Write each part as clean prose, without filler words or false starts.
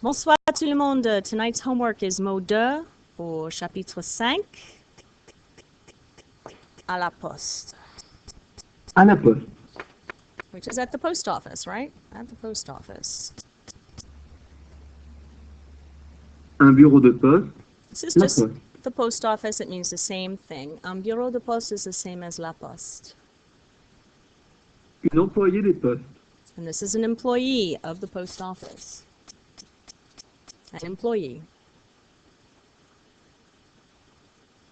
Bonsoir tout le monde. Tonight's homework is mot 2 au chapitre 5. À la poste. À la poste. Which is at the post office, right? At the post office. Un bureau de poste. This is La just poste. the post office. It means the same thing. Un bureau de poste is the same as la poste. Une employée des postes. And this is an employee of the post office. An employee.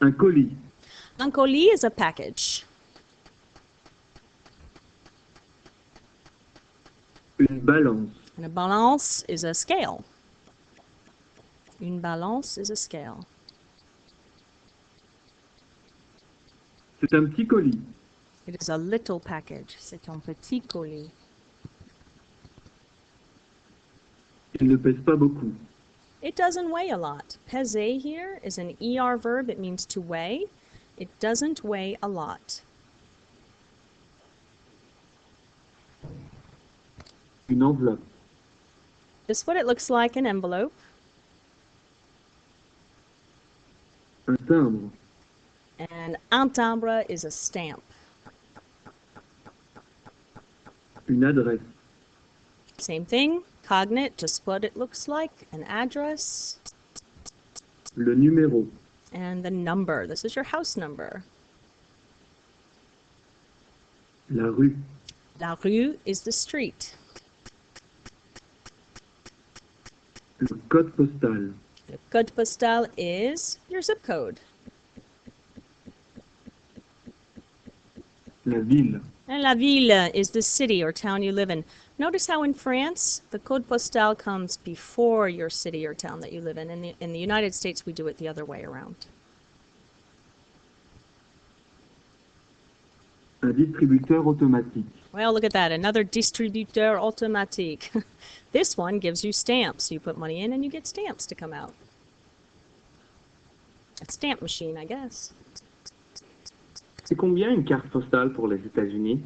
Un colis. Un colis is a package. Une balance. And a balance is a scale. Une balance is a scale. C'est un petit colis. It is a little package. C'est un petit colis. Il ne pèse pas beaucoup. It doesn't weigh a lot. Peser here is an ER verb. It means to weigh. It doesn't weigh a lot. Une enveloppe. This is what it looks like, an envelope. Un timbre. And un timbre is a stamp. Une adresse. Same thing, cognate, just what it looks like, an address. Le numéro. And the number. This is your house number. La rue. La rue is the street. Le code postal. The code postal is your zip code. La ville. And la ville is the city or town you live in. Notice how in France, the code postal comes before your city or town that you live in. In the United States, we do it the other way around. Un distributeur automatique. Well, look at that, another distributeur automatique. This one gives you stamps. You put money in and you get stamps to come out. A stamp machine, I guess. C'est combien une carte postale pour les États-Unis?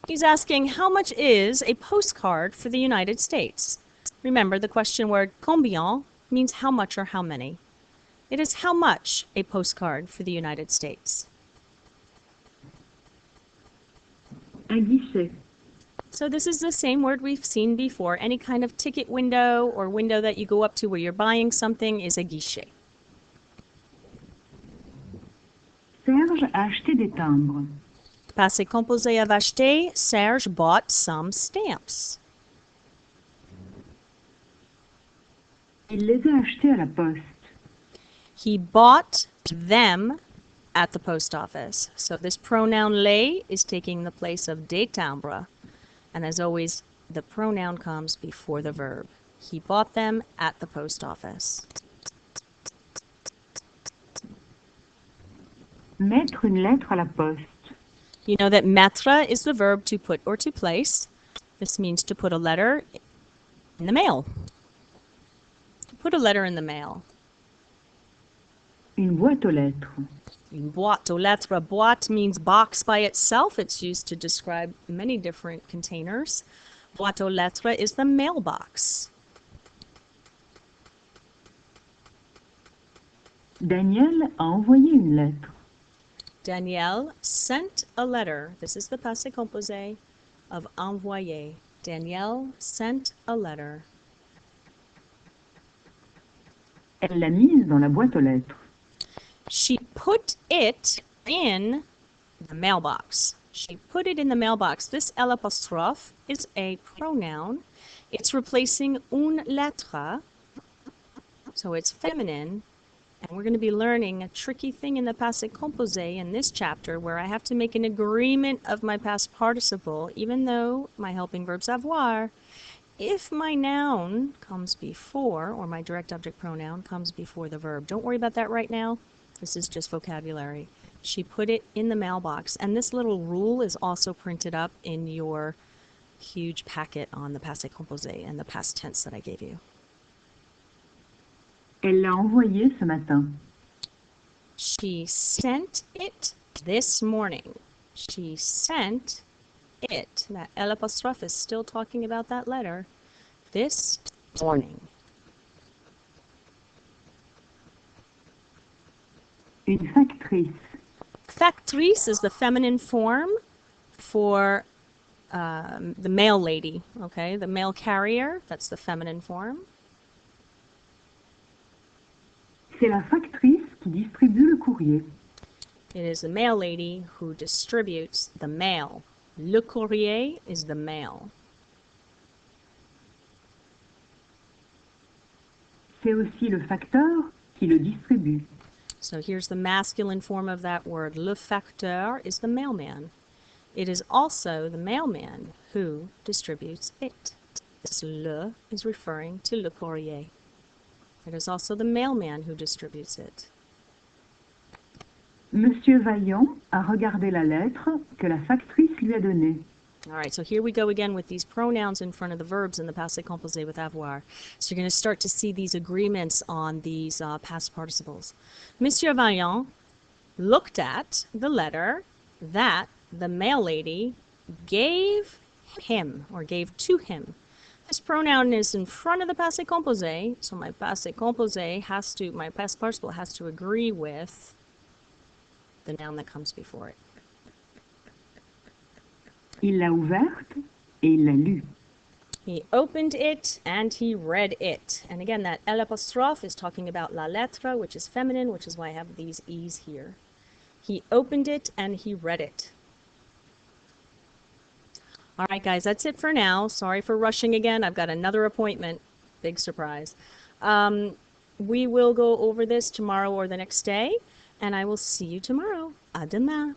He's asking, how much is a postcard for the United States? Remember, the question word combien means how much or how many. It is how much a postcard for the United States. Un guichet. So this is the same word we've seen before. Any kind of ticket window or window that you go up to where you're buying something is a guichet. Serge a acheté des timbres. Passé composé of acheter, Serge bought some stamps. Il les a achetés à la poste. He bought them at the post office. So this pronoun les is taking the place of des timbres. And as always, the pronoun comes before the verb. He bought them at the post office. Mettre une lettre à la poste. You know that mettre is the verb to put or to place. This means to put a letter in the mail. To put a letter in the mail. Une boîte aux lettres. Une boîte aux lettres. Boîte means box by itself. It's used to describe many different containers. Boîte aux lettres is the mailbox. Daniel a envoyé une lettre. Danielle sent a letter. This is the passé composé of envoyer. Danielle sent a letter. Elle l'a mise dans la boîte aux lettres. She put it in the mailbox. She put it in the mailbox. This L apostrophe is a pronoun. It's replacing une lettre. So it's feminine. And we're going to be learning a tricky thing in the passé composé in this chapter where I have to make an agreement of my past participle, even though my helping verb savoir, if my noun comes before, or my direct object pronoun comes before the verb. Don't worry about that right now. This is just vocabulary. She put it in the mailbox. And this little rule is also printed up in your huge packet on the passé composé and the past tense that I gave you. Elle l'a envoyé ce matin. She sent it this morning. She sent it. That L apostrophe is still talking about that letter. This morning. Une factrice. Factrice is the feminine form for the mail lady, okay? The mail carrier, that's the feminine form. C'est la factrice qui distribue le courrier. It is the mail lady who distributes the mail. Le courrier is the mail. C'est aussi le facteur qui le distribue. So here's the masculine form of that word. Le facteur is the mailman. It is also the mailman who distributes it. This le is referring to le courrier. It is also the mailman who distributes it. Monsieur Vaillant a regardé la lettre que la factrice lui a donnée. All right, so here we go again with these pronouns in front of the verbs in the passé composé with avoir. So you're going to start to see these agreements on these past participles. Monsieur Vaillant looked at the letter that the mail lady gave him or gave to him. This pronoun is in front of the passé composé, so my passé composé has to, my past participle has to agree with the noun that comes before it. Il l'a ouverte et il l'a lue. He opened it and he read it. And again, that L apostrophe is talking about la lettre, which is feminine, which is why I have these E's here. He opened it and he read it. All right, guys, that's it for now. Sorry for rushing again. I've got another appointment. Big surprise. We will go over this tomorrow or the next day, and I will see you tomorrow. À demain.